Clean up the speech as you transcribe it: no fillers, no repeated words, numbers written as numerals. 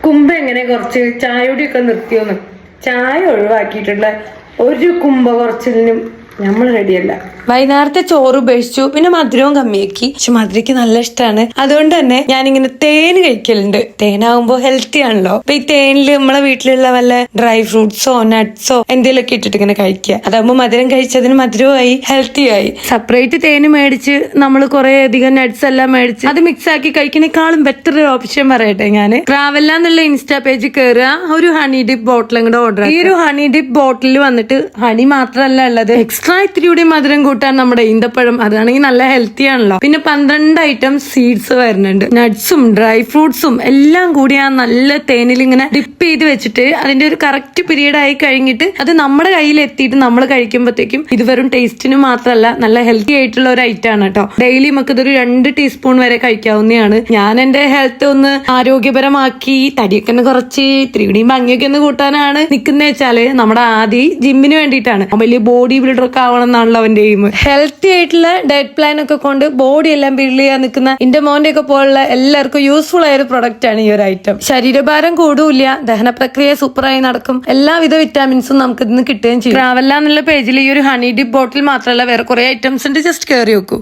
കുമ്പ എങ്ങനെ കുറച്ച് ചായയോടെയൊക്കെ നിർത്തിയോന്ന്. ചായ ഒഴിവാക്കിയിട്ടുള്ള ഒരു കുമ്പ കുറച്ചിലിനും നമ്മൾ റെഡിയല്ല. വൈകുന്നേരത്തെ ചോറ് ഉപേക്ഷിച്ചു, പിന്നെ മധുരവും കമ്മിയാക്കി. പക്ഷെ മധുരയ്ക്ക് നല്ല ഇഷ്ടമാണ്. അതുകൊണ്ട് തന്നെ ഞാനിങ്ങനെ തേൻ കഴിക്കലുണ്ട്. തേനാകുമ്പോ ഹെൽത്തി ആണല്ലോ. അപ്പൊ ഈ തേനില് നമ്മളെ വീട്ടിലുള്ള വല്ല ഡ്രൈ ഫ്രൂട്ട്സോ നട്ട്സോ എന്തെങ്കിലുമൊക്കെ ഇട്ടിട്ട് ഇങ്ങനെ കഴിക്കുക. അതാകുമ്പോ മധുരം കഴിച്ചതിന് മധുരവുമായി ഹെൽത്തിയായി. സെപ്പറേറ്റ് തേന് മേടിച്ച് നമ്മൾ കുറെ അധികം നട്ട്സ് എല്ലാം മേടിച്ച് അത് മിക്സ് ആക്കി കഴിക്കുന്നേക്കാളും ബെറ്റർ ഒരു ഓപ്ഷൻ പറയട്ടെ. ഞാൻ ട്രാവല്ല എന്നുള്ള ഇൻസ്റ്റാ പേജിൽ കയറുക, ഒരു ഹണി ഡിപ്പ് ബോട്ടിൽ അങ്ങോട്ട് ഓർഡർ. ഈ ഒരു ഹണി ഡിപ്പ് ബോട്ടിൽ വന്നിട്ട് ഹണി മാത്രമല്ല ഉള്ളത്, എക്സ്ട്രാ ഇത്തിരി കൂടി മധുരം കൂട്ടാൻ നമ്മുടെ ഈന്തപ്പഴം, അതാണെങ്കിൽ നല്ല ഹെൽത്തി ആണല്ലോ. പിന്നെ 12 ഐറ്റം സീഡ്സ് വരുന്നുണ്ട്. നട്ട്സും ഡ്രൈ ഫ്രൂട്ട്സും എല്ലാം കൂടി ആ നല്ല തേനിൽ ഇങ്ങനെ ഡിപ്പ് ചെയ്ത് വെച്ചിട്ട് അതിന്റെ ഒരു കറക്റ്റ് പീരീഡ് ആയി കഴിഞ്ഞിട്ട് അത് നമ്മുടെ കയ്യിൽ എത്തിയിട്ട് നമ്മൾ കഴിക്കുമ്പോഴത്തേക്കും ഇത് വെറും ടേസ്റ്റിന് മാത്രമല്ല നല്ല ഹെൽത്തി ആയിട്ടുള്ള ഒരു ഐറ്റം ആണ് കേട്ടോ. ഡെയിലി നമുക്ക് ഇതൊരു 2 ടീസ്പൂൺ വരെ കഴിക്കാവുന്നതാണ്. ഞാൻ എന്റെ ഹെൽത്ത് ഒന്ന് ആരോഗ്യപരമാക്കി തടിയൊക്കെ കുറച്ച് ഇത്തിരി കൂടി ഭംഗിയൊക്കെ ഒന്ന് കൂട്ടാനാണ് നിൽക്കുന്ന വെച്ചാല് നമ്മുടെ ആദ്യം ജിമ്മിന് വേണ്ടിയിട്ടാണ്. വലിയ ബോഡി ബിൽഡർ ഒക്കെ ആവണം എന്നാണല്ലോ അവന്റെ എയിം. ഹെൽത്തി ആയിട്ടുള്ള ഡയറ്റ് പ്ലാൻ ഒക്കെ കൊണ്ട് ബോഡി എല്ലാം ബിൽഡ് ചെയ്യാൻ നിൽക്കുന്ന എന്റെ മോന്റെ ഒക്കെ പോലുള്ള എല്ലാവർക്കും യൂസ്ഫുൾ ആയ ഒരു പ്രൊഡക്റ്റ് ആണ് ഈ ഒരു ഐറ്റം. ശരീരഭാരം കൂടില്ല, ദഹന പ്രക്രിയ സൂപ്പറായി നടക്കും, എല്ലാവിധ വിറ്റാമിൻസും നമുക്ക് ഇതിന് കിട്ടുകയും ചെയ്യും. ട്രാവല്ല എന്നുള്ള പേജിൽ ഈ ഒരു ഹണി ഡിപ്പ് ബോട്ടിൽ മാത്രമല്ല വേറെ കുറെ ഐറ്റംസ് ഉണ്ട്. ജസ്റ്റ് കയറി വെക്കൂ.